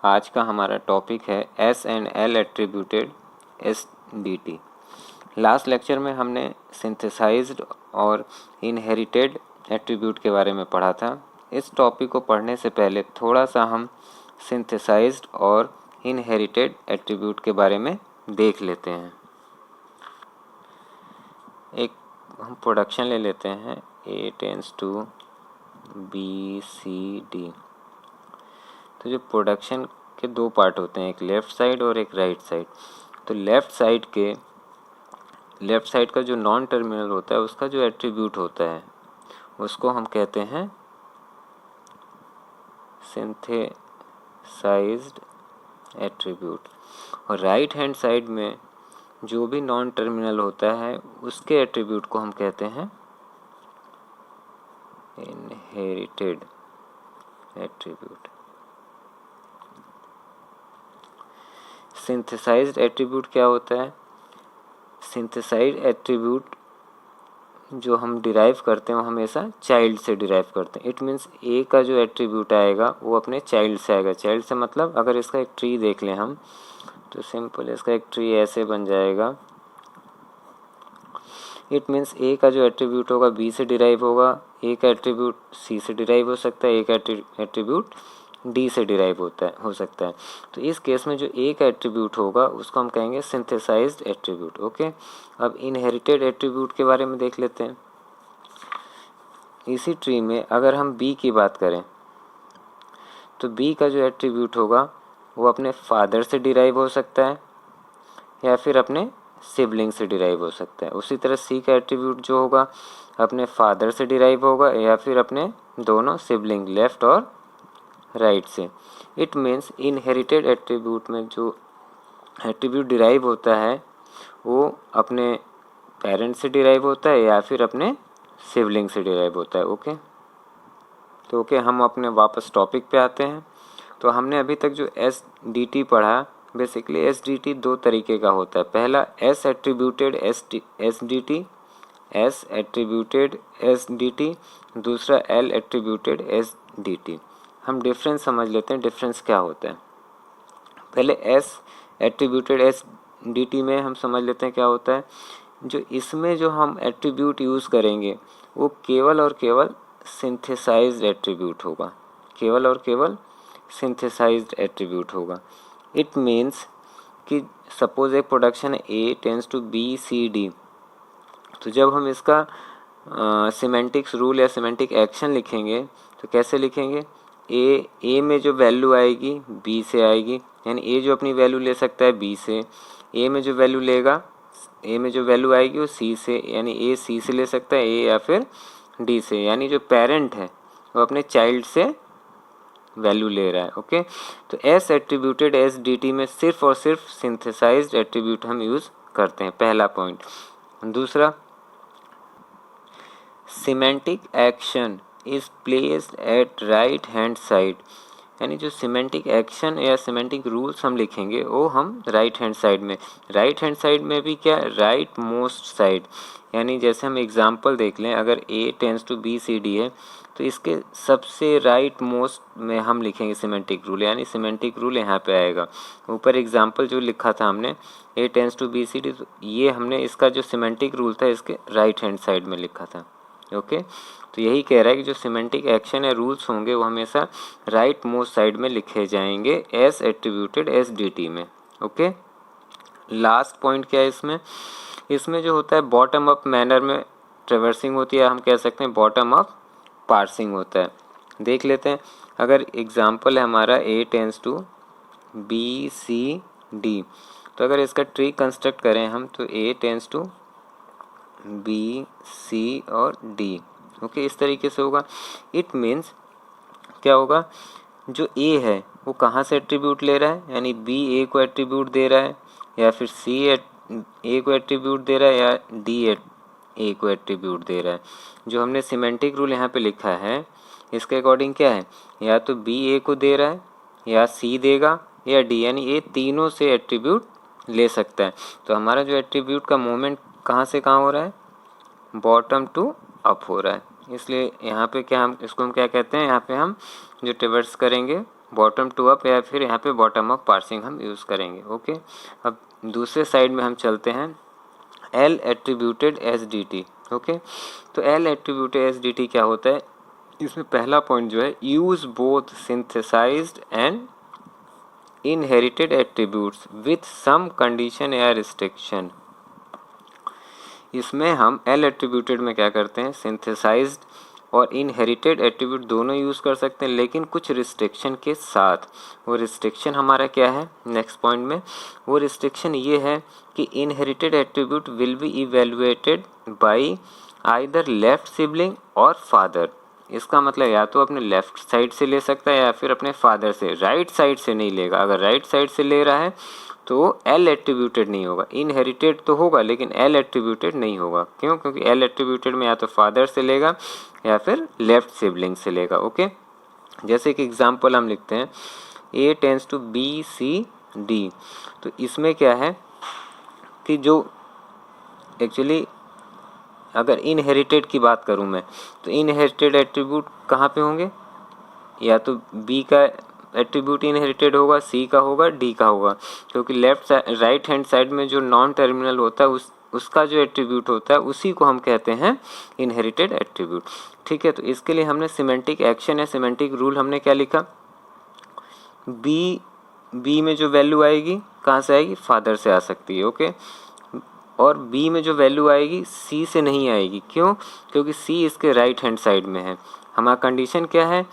आज का हमारा टॉपिक है S and L attributed SDT. Last lecture में हमने सिंथेसाइज्ड और इनहेरिटेड एट्रीब्यूट के बारे में पढ़ा था। इस टॉपिक को पढ़ने से पहले थोड़ा सा हम सिंथेसाइज्ड और इनहेरिटेड एट्रीब्यूट के बारे में देख लेते हैं। एक हम प्रोडक्शन ले लेते हैं, A tends to B C D। तो जो प्रोडक्शन के दो पार्ट होते हैं, एक लेफ़्ट साइड और एक राइट साइड। तो लेफ़्ट साइड का जो नॉन टर्मिनल होता है उसका जो एट्रीब्यूट होता है उसको हम कहते हैं सिंथेसाइज्ड एट्रीब्यूट। और राइट हैंड साइड में जो भी नॉन टर्मिनल होता है उसके एट्रीब्यूट को हम कहते हैं इनहेरिटेड एट्रीब्यूट। सिंथेसाइज्ड एट्रीब्यूट क्या होता है? सिंथेसाइज्ड एट्रीब्यूट जो हम डिराइव करते हैं वो हमेशा चाइल्ड से डिराइव करते हैं। इट मीन्स ए का जो एट्रीब्यूट आएगा वो अपने चाइल्ड से आएगा। चाइल्ड से मतलब अगर इसका एक ट्री देख लें हम तो सिंपल इसका एक ट्री ऐसे बन जाएगा। इट मीन्स ए का जो एट्रीब्यूट होगा बी से डिराइव होगा, ए का एट्रीब्यूट सी से डिराइव हो सकता है, ए का एट्रीब्यूट डी से डिराइव हो सकता है। तो इस केस में जो ए का एट्रीब्यूट होगा उसको हम कहेंगे सिंथेसाइज्ड एट्रीब्यूट। ओके, अब इनहेरिटेड एट्रीब्यूट के बारे में देख लेते हैं। इसी ट्री में अगर हम बी की बात करें तो बी का जो एट्रीब्यूट होगा वो अपने फादर से डिराइव हो सकता है या फिर अपने सिबलिंग से डिराइव हो सकता है। उसी तरह सी का एट्रीब्यूट जो होगा अपने फादर से डिराइव होगा या फिर अपने दोनों सिबलिंग लेफ्ट और राइट से। इट मीन्स इनहेरिटेड एट्रीब्यूट में जो एट्रीब्यूट डिराइव होता है वो अपने पेरेंट से डिराइव होता है या फिर अपने सिबलिंग से डिराइव होता है। ओके, तो हम अपने वापस टॉपिक पे आते हैं। तो हमने अभी तक जो एस डी टी पढ़ा, बेसिकली एस डी टी दो तरीके का होता है। पहला S attributed S D T, S attributed S D T, दूसरा L attributed S D T. हम डिफरेंस समझ लेते हैं, डिफरेंस क्या होता है। पहले S attributed S D T में हम समझ लेते हैं क्या होता है। जो इसमें जो हम एट्रीब्यूट यूज़ करेंगे वो केवल और केवल सिंथेसाइज्ड एट्रीब्यूट होगा, केवल और केवल सिंथेसाइज्ड एट्रीब्यूट होगा। इट मीन्स कि सपोज एक production A tends to B C D, तो जब हम इसका सिमेंटिक्स रूल या सिमेंटिक एक्शन लिखेंगे तो कैसे लिखेंगे? ए में जो वैल्यू आएगी बी से आएगी, यानी ए जो अपनी वैल्यू ले सकता है बी से, ए में जो वैल्यू लेगा, ए में जो वैल्यू आएगी वो सी से, यानी ए सी से ले सकता है, ए या फिर डी से, यानी जो पेरेंट है वो अपने चाइल्ड से वैल्यू ले रहा है। ओके, तो S attributed S D T में सिर्फ और सिर्फ सिंथेसाइज्ड एट्रीब्यूट हम यूज़ करते हैं, पहला पॉइंट। दूसरा, semantic action is placed at right hand side, यानी जो सिमेंटिक एक्शन या सिमेंटिक रूल्स हम लिखेंगे वो हम राइट हैंड साइड में भी क्या, राइट मोस्ट साइड। यानी जैसे हम एग्जांपल देख लें, अगर A tends to B C D है तो इसके सबसे राइट मोस्ट में हम लिखेंगे सिमेंटिक रूल, यानी सिमेंटिक रूल यहाँ पे आएगा। ऊपर एग्जांपल जो लिखा था हमने A tends to B C D, तो ये हमने इसका जो सिमेंटिक रूल था इसके राइट हैंड साइड में लिखा था। ओके, तो यही कह रहा है कि जो सिमेंटिक एक्शन या रूल्स होंगे वो हमेशा राइट मोस्ट साइड में लिखे जाएंगे S attributed S D T में। ओके, लास्ट पॉइंट क्या है इसमें जो होता है बॉटम अप मैनर में ट्रेवर्सिंग होती है, हम कह सकते हैं बॉटम अप पार्सिंग होता है। देख लेते हैं, अगर एग्जाम्पल है हमारा A tends to B C D, तो अगर इसका ट्री कंस्ट्रक्ट करें हम तो A tends to B C और डी। ओके, इस तरीके से होगा। इट मीन्स क्या होगा, जो ए है वो कहाँ से एट्रीब्यूट ले रहा है, यानी बी ए को एट्रीब्यूट दे रहा है या फिर सी ए को एट्रीब्यूट दे रहा है या डी ए को एट्रीब्यूट दे रहा है। जो हमने सिमेंटिक रूल यहाँ पे लिखा है इसके अकॉर्डिंग क्या है, या तो बी ए को दे रहा है या सी देगा या डी, यानी ए तीनों से एट्रीब्यूट ले सकता है। तो हमारा जो एट्रीब्यूट का मूवमेंट कहाँ से कहाँ हो रहा है, बॉटम टू अप हो रहा है। इसलिए यहाँ पे क्या हम इसको हम क्या कहते हैं, यहाँ पे हम जो ट्रेवर्स करेंगे बॉटम टू अप या फिर यहाँ पे बॉटम अप पार्सिंग हम यूज़ करेंगे। ओके, अब दूसरे साइड में हम चलते हैं, L attributed S D T. Okay, तो L attributed S D T क्या होता है, इसमें पहला पॉइंट जो है, use both synthesised and inherited attributes with some condition या रिस्ट्रिक्शन। इसमें हम एल एट्रीब्यूटेड में क्या करते हैं, सिंथेसाइज्ड और इनहेरिटेड एट्रीब्यूट दोनों यूज़ कर सकते हैं, लेकिन कुछ रिस्ट्रिक्शन के साथ। वो रिस्ट्रिक्शन हमारा क्या है नेक्स्ट पॉइंट में, वो रिस्ट्रिक्शन ये है कि inherited attribute will be evaluated bye either left sibling और फादर। इसका मतलब या तो अपने लेफ्ट साइड से ले सकता है या फिर अपने फादर से, राइट साइड से नहीं लेगा। अगर राइट साइड से ले रहा है तो एल एट्रीब्यूटेड नहीं होगा, इनहेरिटेड तो होगा लेकिन एल एट्रीब्यूटेड नहीं होगा। क्यों? क्योंकि एल एट्रीब्यूटेड में या तो फादर से लेगा या फिर लेफ्ट सिबलिंग से लेगा। ओके, जैसे कि एग्जांपल हम लिखते हैं, A tends to B C D. तो इसमें क्या है कि जो एक्चुअली अगर इनहेरिटेड की बात करूं मैं, तो इनहेरिटेड एट्रीब्यूट कहाँ पे होंगे, या तो बी का एट्रीब्यूट इनहेरिटेड होगा, सी का होगा, डी का होगा। क्योंकि लेफ्ट राइट हैंड साइड में जो नॉन टर्मिनल होता है उसका जो एट्रीब्यूट होता है उसी को हम कहते हैं इनहेरिटेड एट्रीब्यूट। ठीक है, तो इसके लिए हमने सिमेंटिक एक्शन या सिमेंटिक रूल हमने क्या लिखा, बी में जो वैल्यू आएगी कहाँ से आएगी, फादर से आ सकती है। ओके, और बी में जो वैल्यू आएगी सी से नहीं आएगी। क्यों? क्योंकि सी इसके राइट हैंड साइड में है। हमारा कंडीशन क्या है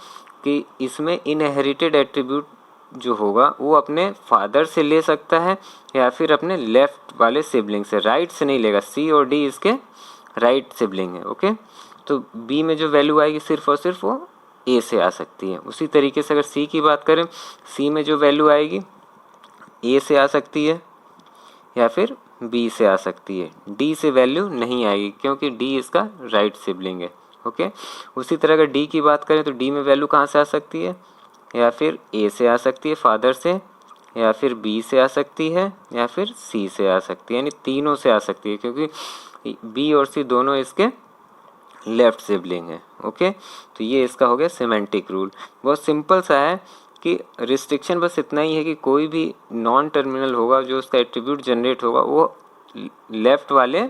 कि इसमें इनहेरिटेड एट्रीब्यूट जो होगा वो अपने फादर से ले सकता है या फिर अपने लेफ्ट वाले सिबलिंग से, राइट से नहीं लेगा। सी और डी इसके राइट सिबलिंग है। ओके, तो बी में जो वैल्यू आएगी सिर्फ और सिर्फ वो ए से आ सकती है। उसी तरीके से अगर सी की बात करें, सी में जो वैल्यू आएगी ए से आ सकती है या फिर बी से आ सकती है। डी से वैल्यू नहीं आएगी क्योंकि डी इसका राइट सिबलिंग है। ओके, उसी तरह अगर डी की बात करें तो डी में वैल्यू कहाँ से आ सकती है, या फिर ए से आ सकती है फादर से, या फिर बी से आ सकती है, या फिर सी से आ सकती है, यानी तीनों से आ सकती है क्योंकि बी और सी दोनों इसके लेफ्ट सिबलिंग है। ओके, तो ये इसका हो गया सिमेंटिक रूल। बहुत सिंपल सा है कि रिस्ट्रिक्शन बस इतना ही है कि कोई भी नॉन टर्मिनल होगा जो उसका एट्रीब्यूट जनरेट होगा वो लेफ्ट वाले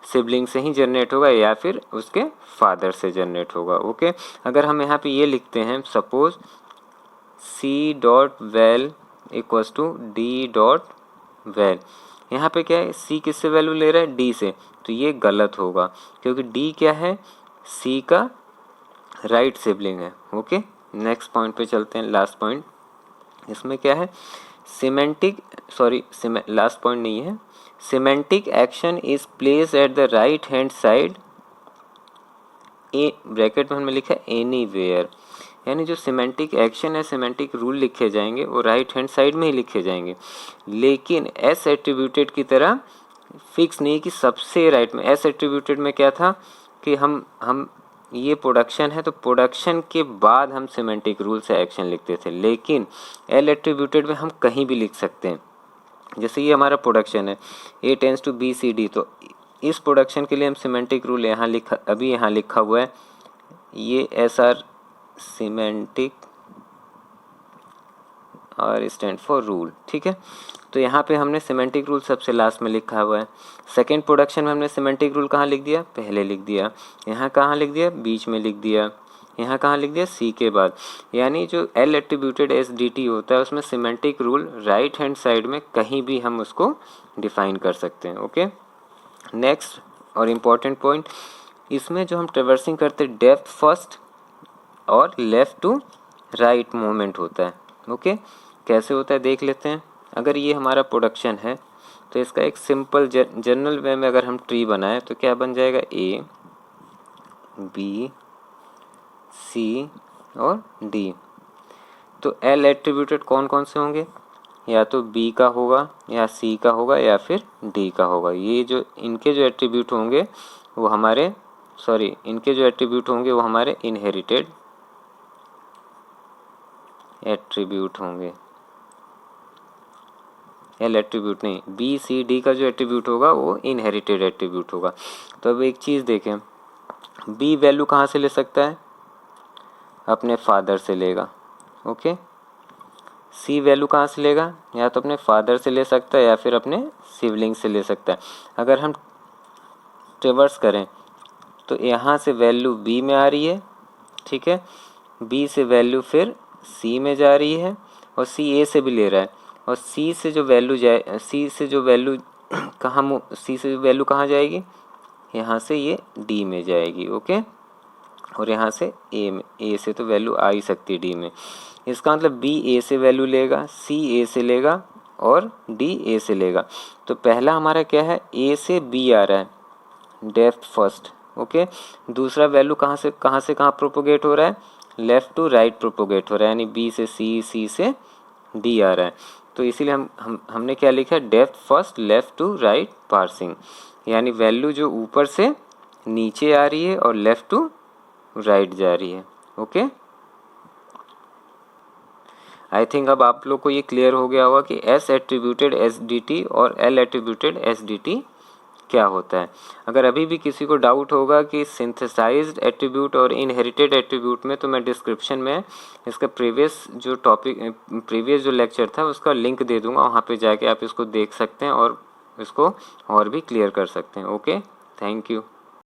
सिबलिंग से ही जनरेट होगा या फिर उसके फादर से जनरेट होगा। ओके, अगर हम यहाँ पे ये लिखते हैं, suppose C dot val equals to D dot val, यहाँ पे क्या है, सी किससे वैल्यू ले रहा है, डी से, तो ये गलत होगा क्योंकि डी क्या है, सी का राइट सिबलिंग है। ओके, नेक्स्ट पॉइंट पे चलते हैं, लास्ट पॉइंट। इसमें क्या है, लास्ट पॉइंट नहीं है, semantic action is place at the right hand side, A bracket में हमने लिखा है एनीवेयर, यानी जो सिमेंटिक एक्शन है, सिमेंटिक रूल लिखे जाएंगे वो राइट हैंड साइड में ही लिखे जाएंगे, लेकिन एस एट्रीब्यूटेड की तरह फिक्स नहीं कि सबसे राइट में। एस एट्रीब्यूटेड में क्या था कि हम ये प्रोडक्शन है तो प्रोडक्शन के बाद हम सिमेंटिक रूल से एक्शन लिखते थे, लेकिन एल एट्रीब्यूटेड में हम कहीं भी लिख सकते हैं। जैसे ये हमारा प्रोडक्शन है, A tends to B C D, तो इस प्रोडक्शन के लिए हम सिमेंटिक रूल यहाँ लिखा हुआ है, ये एस आर सिमेंटिक और स्टैंड फॉर रूल। ठीक है, तो यहाँ पे हमने सिमेंटिक रूल सबसे लास्ट में लिखा हुआ है। सेकेंड प्रोडक्शन में हमने सिमेंटिक रूल कहाँ लिख दिया, पहले लिख दिया। यहाँ कहाँ लिख दिया, बीच में लिख दिया। यहाँ कहाँ लिख दिया, सी के बाद। यानी जो L attributed S D T होता है उसमें semantic rule right hand side में कहीं भी हम उसको डिफाइन कर सकते हैं। ओके, नेक्स्ट और इम्पॉर्टेंट पॉइंट, इसमें जो हम ट्रेवर्सिंग करते हैं डेप्थ फर्स्ट और लेफ़्ट टू राइट मूवमेंट होता है। ओके, कैसे होता है देख लेते हैं। अगर ये हमारा प्रोडक्शन है तो इसका एक सिंपल जनरल वे में अगर हम ट्री बनाएं तो क्या बन जाएगा, ए बी सी और डी। तो एल एट्रीब्यूटेड कौन कौन से होंगे, या तो बी का होगा या सी का होगा या फिर डी का होगा। ये जो इनके जो एट्रीब्यूट होंगे वो हमारे इनहेरिटेड एट्रीब्यूट होंगे। एल एट्रीब्यूट नहीं, बी सी डी का जो एट्रीब्यूट होगा वो इनहेरिटेड एट्रीब्यूट होगा। तो अब एक चीज़ देखें, बी वैल्यू कहाँ से ले सकता है, अपने फादर से लेगा। ओके, सी वैल्यू कहाँ से लेगा, या तो अपने फादर से ले सकता है या फिर अपने सिबलिंग से ले सकता है। अगर हम रिवर्स करें तो यहाँ से वैल्यू बी में आ रही है, ठीक है, बी से वैल्यू फिर सी में जा रही है और सी ए से भी ले रहा है, और सी से जो वैल्यू जाए, सी से जो वैल्यू सी से वैल्यू कहाँ जाएगी, यहाँ से ये डी में जाएगी, ओके, और यहाँ से ए से तो वैल्यू आ ही सकती है डी में। इसका मतलब बी ए से वैल्यू लेगा, सी ए से लेगा और डी ए से लेगा। तो पहला हमारा क्या है, ए से बी आ रहा है, डेप्थ फर्स्ट, ओके। दूसरा वैल्यू कहाँ से कहाँ प्रोपोगेट हो रहा है, लेफ़्ट टू राइट प्रोपोगेट हो रहा है, यानी बी से सी, सी से डी आ रहा है। तो इसीलिए हमने क्या लिखा है, depth first left to right parsing, यानी वैल्यू जो ऊपर से नीचे आ रही है और लेफ़्ट टू राइट जा रही है, ओके। आई थिंक अब आप लोग को ये क्लियर हो गया होगा कि S attributed S D T और L attributed S D T क्या होता है। अगर अभी भी किसी को डाउट होगा कि सिंथेसाइज्ड एट्रीब्यूट और इनहेरिटेड एट्रीब्यूट में, तो मैं डिस्क्रिप्शन में इसका प्रीवियस जो लेक्चर था उसका लिंक दे दूंगा, वहाँ पे जाके आप इसको देख सकते हैं और इसको और भी क्लियर कर सकते हैं। Okay, thank you.